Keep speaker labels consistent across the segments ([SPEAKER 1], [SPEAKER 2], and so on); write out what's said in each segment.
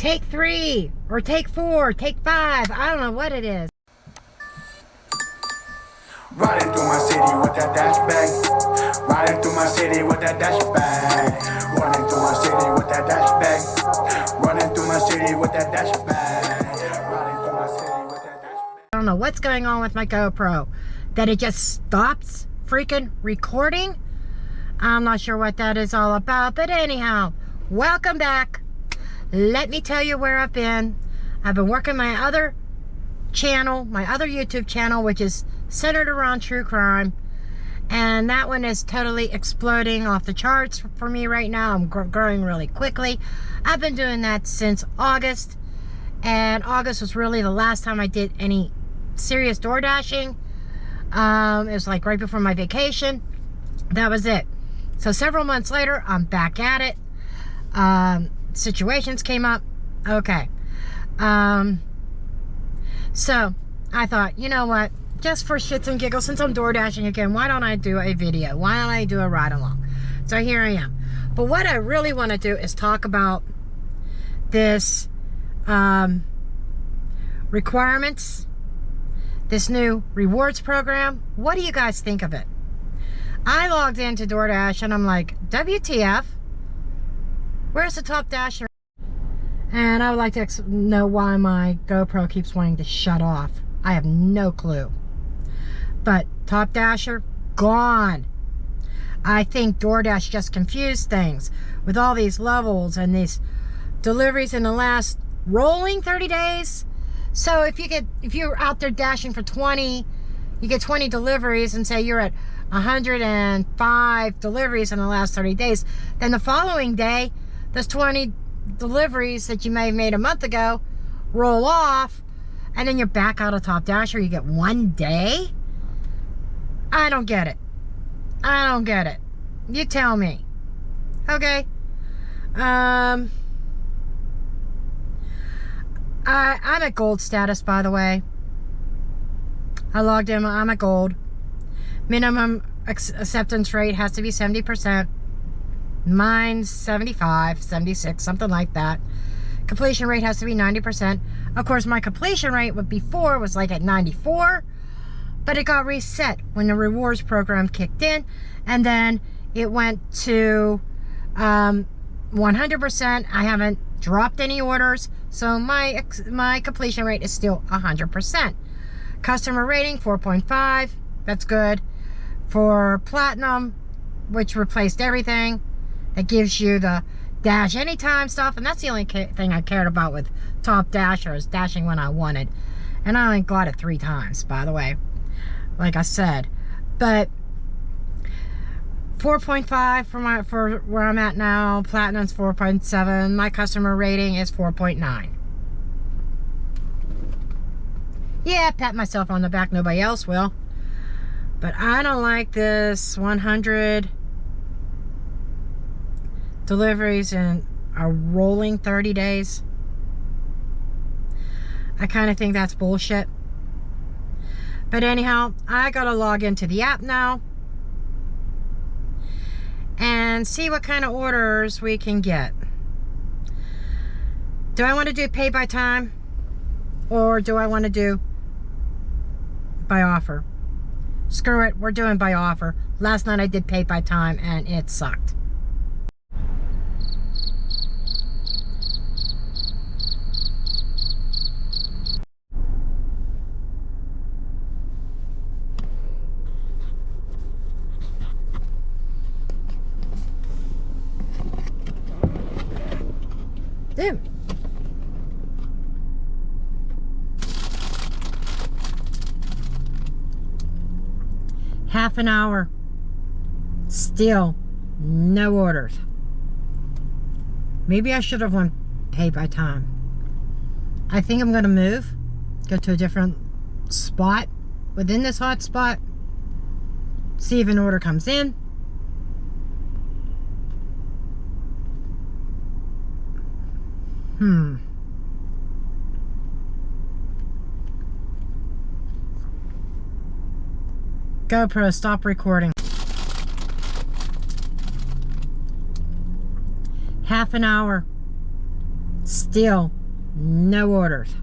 [SPEAKER 1] Take 3 or take 4, take 5. I don't know what it is.
[SPEAKER 2] Riding through my city with that dash bag. Riding through my city with that dash bag. Running through my city with that dash bag. Running through my city with that dash bag. Riding through my city with that dash bag.
[SPEAKER 1] I don't know what's going on with my GoPro, that it just stops freaking recording. I'm not sure what that is all about, but anyhow, welcome back. Let me tell you where I've been. I've been working my other channel, my other YouTube channel, which is centered around true crime, and that one is totally exploding off the charts for me right now. I'm growing really quickly. I've been doing that since August, and August was really the last time I did any serious door dashing. It was like right before my vacation. That was it. So several months later, I'm back at it. Situations came up. Okay. So I thought, you know what, just for shits and giggles, since I'm door dashing again, why don't I do a video? Why don't I do a ride along? So here I am. But what I really want to do is talk about this requirements, this new rewards program. What do you guys think of it? I logged into DoorDash and I'm like, WTF? Where's the top dasher? And I would like to know why my GoPro keeps wanting to shut off. I have no clue. But top dasher, gone. I think DoorDash just confused things with all these levels and these deliveries in the last rolling 30 days. So if you're out there dashing for 20, you get 20 deliveries, and say you're at 105 deliveries in the last 30 days, then the following day, those 20 deliveries that you may have made a month ago roll off, and then you're back out of top dasher. You get 1 day. I don't get it. I don't get it. You tell me. Okay. I'm at gold status, by the way. I logged in. I'm at gold. Minimum acceptance rate has to be 70%. Mine's 75, 76, something like that. Completion rate has to be 90%. Of course, my completion rate before was like at 94, but it got reset when the rewards program kicked in, and then it went to 100%. I haven't dropped any orders, so my completion rate is still 100%. Customer rating 4.5. That's good. For platinum, which replaced everything, that gives you the dash anytime stuff, and that's the only thing I cared about with top dasher, is dashing when I wanted. And I only got it 3 times, by the way, like I said. But 4.5 for where I'm at now. Platinum's 4.7. My customer rating is 4.9. Yeah, pat myself on the back. Nobody else will. But I don't like this 100 deliveries in a rolling 30 days. I kind of think that's bullshit. But anyhow, I gotta log into the app now and see what kind of orders we can get. Do I want to do pay by time, or do I want to do by offer? Screw it, we're doing by offer. Last night I did pay by time and it sucked. Dude. Half an hour. Still no orders. Maybe I should have won pay by time. I think I'm going to move. Go to a different spot within this hotspot. See if an order comes in. GoPro, stop recording. Half an hour. Still, no orders.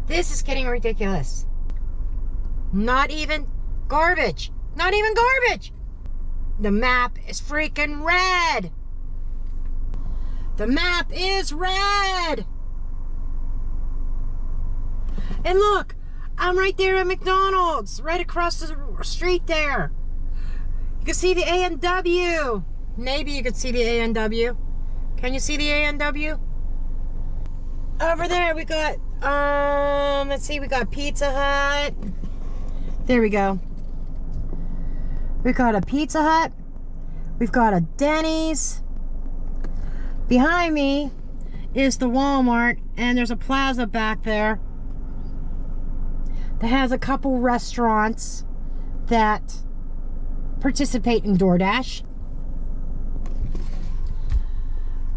[SPEAKER 1] This is getting ridiculous. Not even garbage. Not even garbage. The map is freaking red. The map is red. And look, I'm right there at McDonald's, right across the street there. You can see the A&W. Maybe you could see the A&W. Can you see the A&W? Over there we got, let's see, we got Pizza Hut. There we go. We got a Pizza Hut. We've got a Denny's. Behind me is the Walmart, and there's a plaza back there that has a couple restaurants that participate in DoorDash.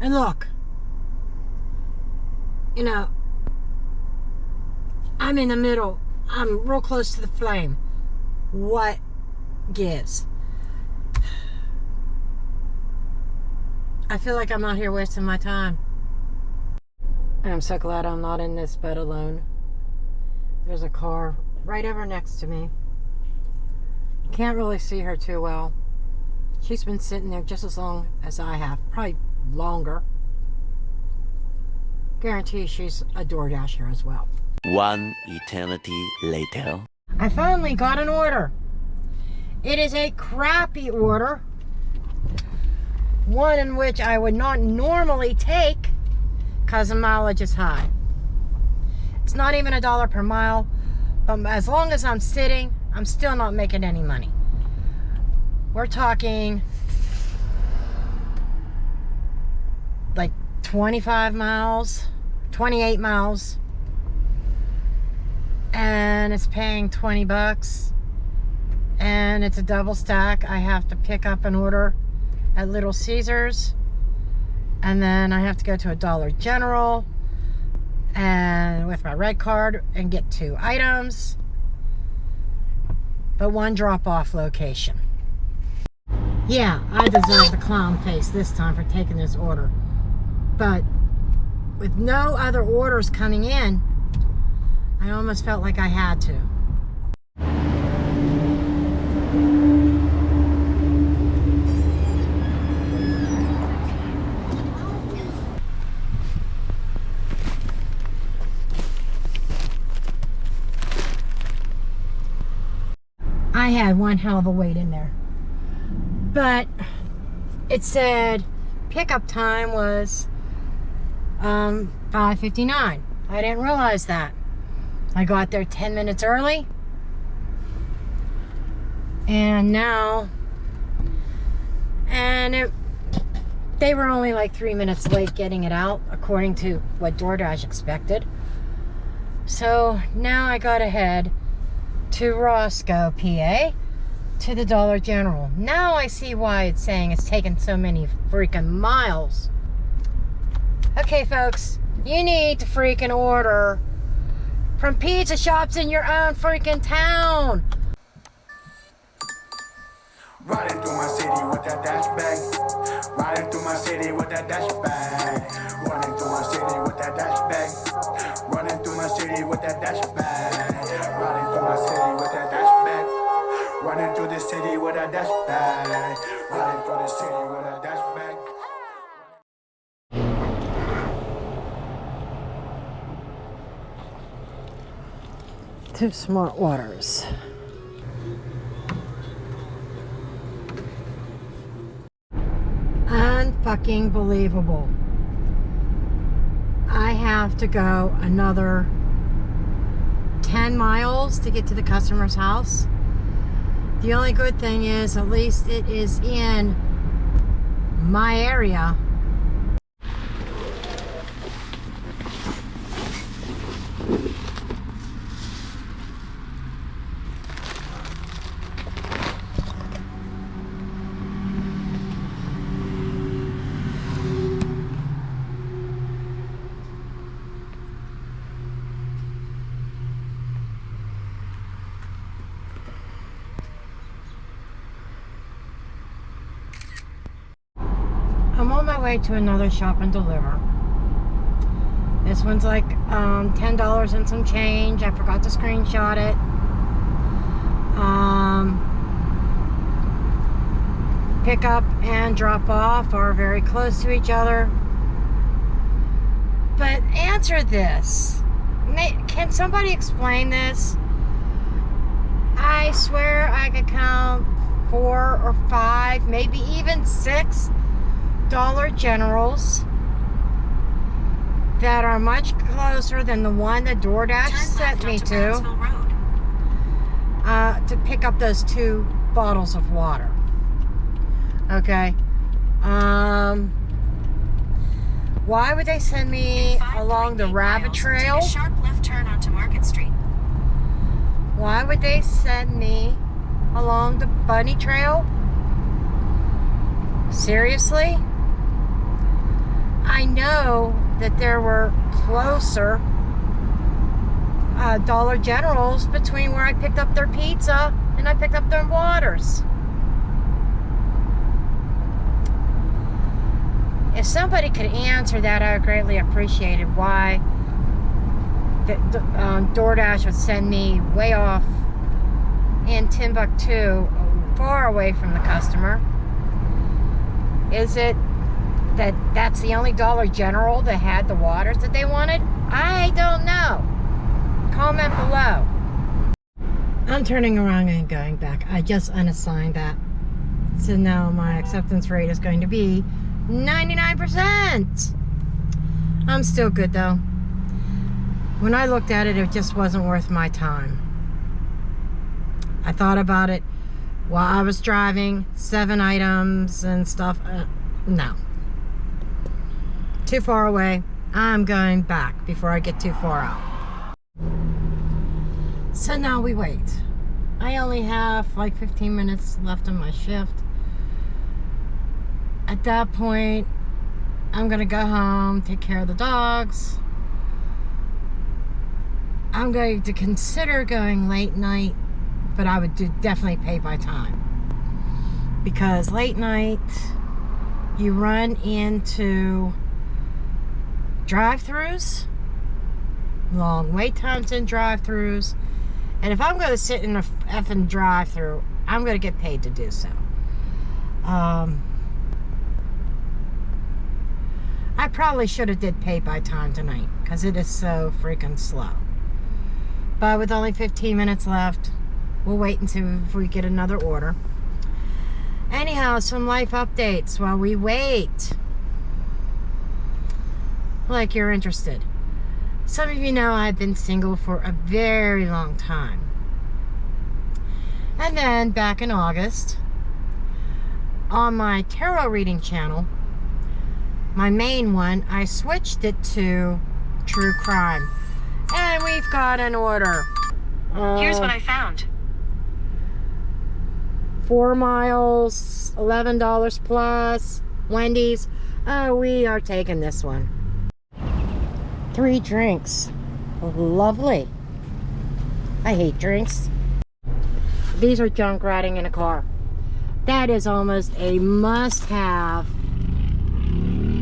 [SPEAKER 1] And look, you know, I'm in the middle. I'm real close to the flame. What gives? I feel like I'm not here wasting my time. And I'm so glad I'm not in this bed alone. There's a car right over next to me. Can't really see her too well. She's been sitting there just as long as I have, probably longer. Guarantee she's a DoorDasher as well.
[SPEAKER 3] One eternity later.
[SPEAKER 1] I finally got an order. It is a crappy order. One in which I would not normally take because the mileage is high. It's not even $1 per mile, but as long as I'm sitting, I'm still not making any money. We're talking like 25 miles, 28 miles, and it's paying 20 bucks, and it's a double stack. I have to pick up an order at Little Caesars, and then I have to go to a Dollar General and with my red card and get 2 items, but 1 drop-off location. Yeah, I deserve the clown face this time for taking this order, but with no other orders coming in, I almost felt like I had to. I had one hell of a wait in there, but it said pickup time was 5:59. I didn't realize that. I got there 10 minutes early, and they were only like 3 minutes late getting it out, according to what DoorDash expected. So now I got to head to Roscoe, PA, to the Dollar General. Now I see why it's saying it's taken so many freaking miles. Okay, folks, you need to freaking order from pizza shops in your own freaking town.
[SPEAKER 2] Riding through my city with that dash bag. Riding through my city with that dash bag. Running through my city with that dash bag. Running through my city with that dash bag. Riding through my city with that dash bag. Running through the city with that dash bag. Running through the city with that dash bag.
[SPEAKER 1] Two Smart Waters. Unfucking believable. I have to go another 10 miles to get to the customer's house. The only good thing is at least it is in my area. I'm on my way to another shop and deliver. This one's like $10 and some change. I forgot to screenshot it. Pick up and drop off are very close to each other. But answer this. Can somebody explain this? I swear I could count 4 or 5, maybe even 6 Dollar Generals that are much closer than the one that DoorDash sent me to pick up those 2 bottles of water. Okay. Why would they send me along the rabbit trail?
[SPEAKER 4] Take a sharp left turn onto Market Street.
[SPEAKER 1] Why would they send me along the bunny trail? Seriously? I know that there were closer Dollar Generals between where I picked up their pizza and I picked up their waters. If somebody could answer that, I would greatly appreciate it. Why DoorDash would send me way off in Timbuktu, far away from the customer. Is it that that's the only Dollar General that had the waters that they wanted? I don't know. Comment below. I'm turning around and going back. I just unassigned that. So now my acceptance rate is going to be 99%. I'm still good though. When I looked at it, it just wasn't worth my time. I thought about it while I was driving, 7 items and stuff. No. Too far away. I'm going back before I get too far out. So now we wait. I only have like 15 minutes left on my shift. At that point, I'm gonna go home, take care of the dogs. I'm going to consider going late night, but I would definitely pay by time. Because late night, you run into drive-thrus, long wait times in drive-thrus, and if I'm gonna sit in a effing drive-thru, I'm gonna get paid to do so. I probably should have did pay by time tonight because it is so freaking slow. But with only 15 minutes left, we'll wait and see if we get another order. Anyhow, some life updates while we wait. Like you're interested. Some of you know I've been single for a very long time. And then back in August, on my tarot reading channel, my main one, I switched it to true crime. And we've got an order.
[SPEAKER 4] Here's what I found.
[SPEAKER 1] 4 miles, $11 plus, Wendy's. Oh, we are taking this one. 3 drinks. Lovely. I hate drinks. These are junk riding in a car. That is almost a must-have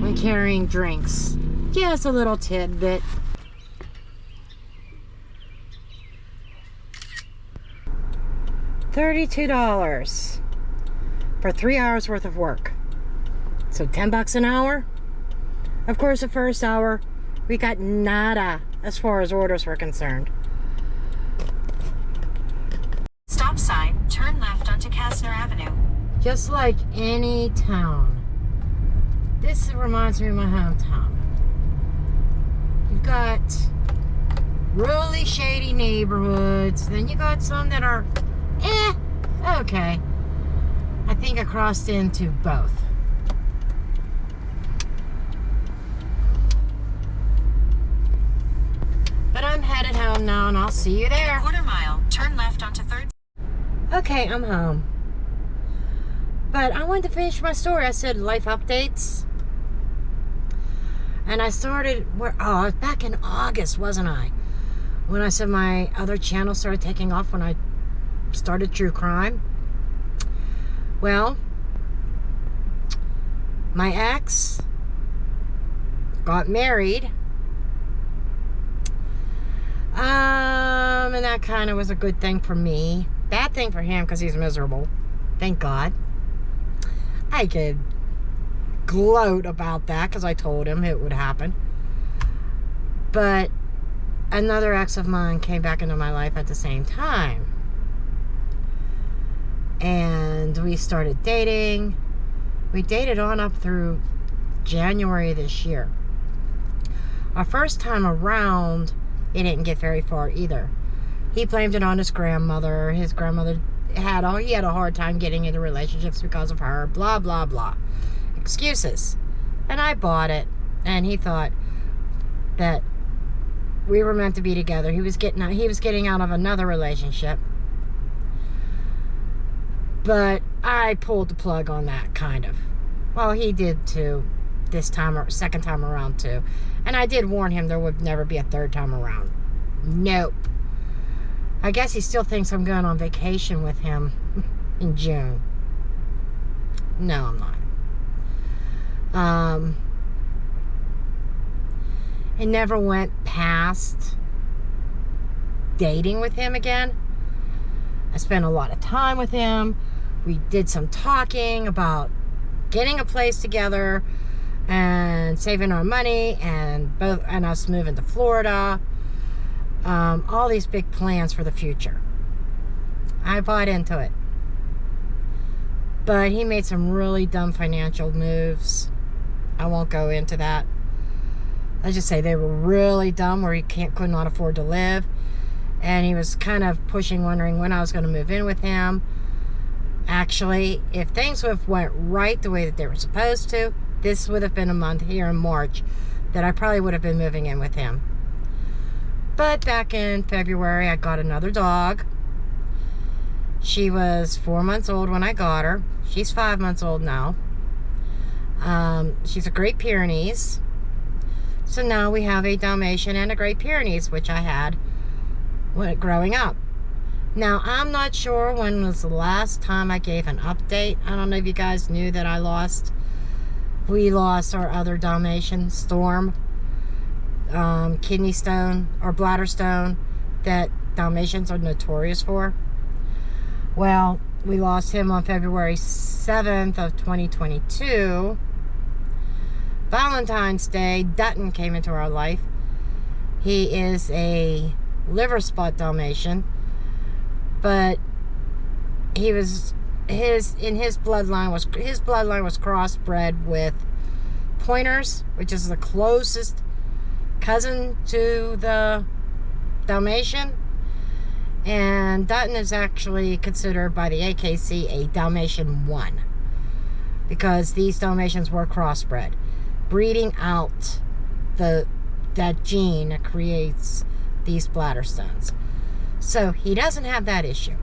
[SPEAKER 1] when carrying drinks. Just a little tidbit. $32 for 3 hours worth of work. So $10 an hour. Of course, the first hour we got nada as far as orders were concerned.
[SPEAKER 4] Stop sign, turn left onto Kastner Avenue.
[SPEAKER 1] Just like any town. This reminds me of my hometown. You've got really shady neighborhoods. Then you got some that are, okay. I think I crossed into both. But I'm headed home now, and I'll see you there.
[SPEAKER 4] Quarter mile, turn left onto 3rd.
[SPEAKER 1] Okay, I'm home. But I wanted to finish my story. I said life updates. And I started, I was back in August, wasn't I? When I said my other channel started taking off when I started true crime. Well, My ex got married. And that kind of was a good thing for me. Bad thing for him because he's miserable. Thank God. I could gloat about that because I told him it would happen. But another ex of mine came back into my life at the same time. And we started dating. We dated on up through January this year. Our first time around, it didn't get very far either. He blamed it on his grandmother. His grandmother he had a hard time getting into relationships because of her. Blah, blah, blah. Excuses. And I bought it. And he thought that we were meant to be together. He was getting out of another relationship. But I pulled the plug on that, kind of. Well, he did too. This time, or second time around too. And I did warn him there would never be a third time around. Nope. I guess he still thinks I'm going on vacation with him in June. No, I'm not. It never went past dating with him again. I spent a lot of time with him. We did some talking about getting a place together and saving our money and us moving to Florida. All these big plans for the future. I bought into it. But he made some really dumb financial moves. I won't go into that. I just say they were really dumb, where he could not afford to live. And he was kind of wondering when I was going to move in with him. Actually, if things would have went right the way that they were supposed to, this would have been a month here in March that I probably would have been moving in with him. But back in February, I got another dog. She was 4 months old when I got her. She's 5 months old now. She's a Great Pyrenees. So now we have a Dalmatian and a Great Pyrenees, which I had growing up. Now, I'm not sure when was the last time I gave an update. I don't know if you guys knew that we lost our other Dalmatian, Storm, kidney stone or bladder stone that Dalmatians are notorious for. Well, we lost him on February 7th of 2022. Valentine's Day, Dutton came into our life. He is a liver spot Dalmatian, but his bloodline was crossbred with Pointers, which is the closest cousin to the Dalmatian. And Dutton is actually considered by the AKC a Dalmatian 1, because these Dalmatians were crossbred, breeding out that gene that creates these bladder stones. So he doesn't have that issue.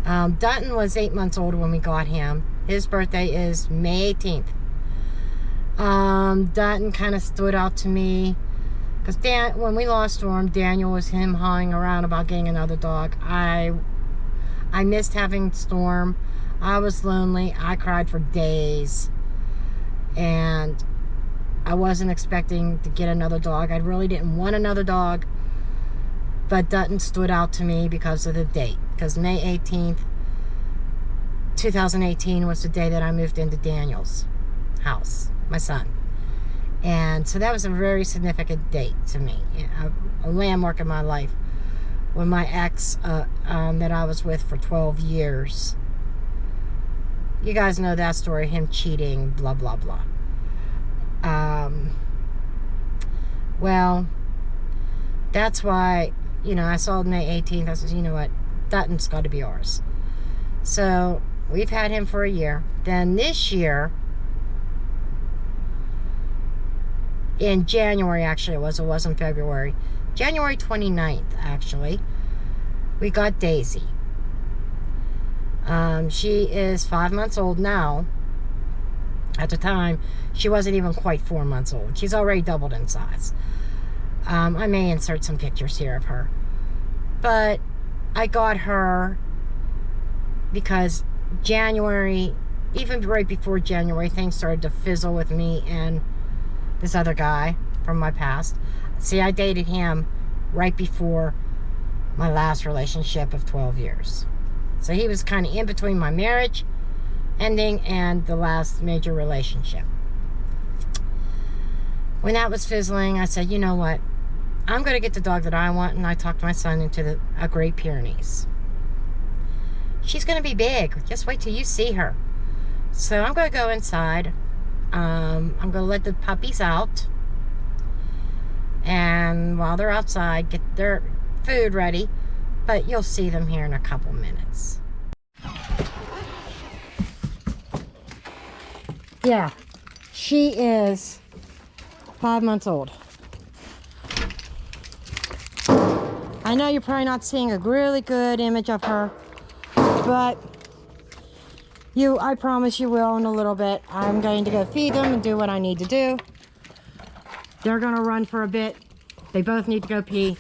[SPEAKER 1] Dutton was 8 months old when we got him. His birthday is May 18th. Dutton kind of stood out to me because when we lost Storm, Daniel was him hawing around about getting another dog. I missed having Storm. I was lonely. I cried for days. And I wasn't expecting to get another dog. I really didn't want another dog. But Dutton stood out to me because of the date. Because May 18th, 2018 was the day that I moved into Daniel's house, my son. And so that was a very significant date to me. A landmark in my life. When my ex that I was with for 12 years. You guys know that story, him cheating, blah, blah, blah. Well, that's why, I saw May 18th. I said, you know what? Dutton's got to be ours. So we've had him for a year. Then this year, in January, actually, it wasn't February. January 29th, actually, we got Daisy. She is 5 months old now. At the time, she wasn't even quite 4 months old. She's already doubled in size. I may insert some pictures here of her. But I got her because January even right before January, things started to fizzle with me and this other guy from my past. See, I dated him right before my last relationship of 12 years. So he was kind of in between my marriage ending and the last major relationship. When that was fizzling, I said, you know what? I'm going to get the dog that I want, and I talked my son into a Great Pyrenees. She's going to be big. Just wait till you see her. So I'm going to go inside. I'm going to let the puppies out. And while they're outside, get their food ready. But you'll see them here in a couple minutes. Yeah, she is 5 months old. I know you're probably not seeing a really good image of her, but I promise you will in a little bit. I'm going to go feed them and do what I need to do. They're going to run for a bit. They both need to go pee.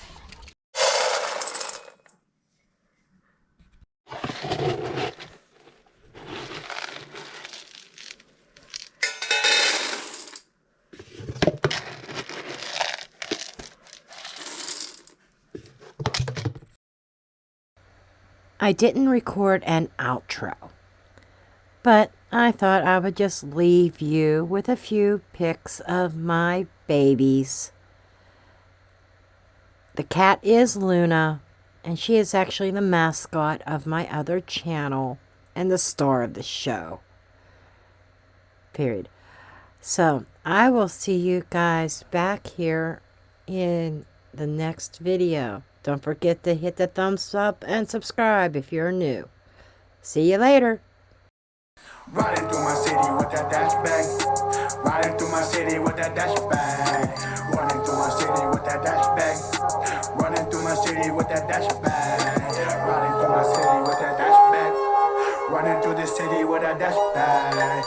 [SPEAKER 1] I didn't record an outro, but I thought I would just leave you with a few pics of my babies. The cat is Luna, and she is actually the mascot of my other channel and the star of the show. Period. So, I will see you guys back here in the next video. Don't forget to hit the thumbs up and subscribe if you're new. See you later.
[SPEAKER 2] Riding through my city with that dash bag. Riding through my city with that dash bag. Running through my city with that dash bag. Running through my city with that dash bag. Riding through my city with that dash bag. Running through the city with that dash bag.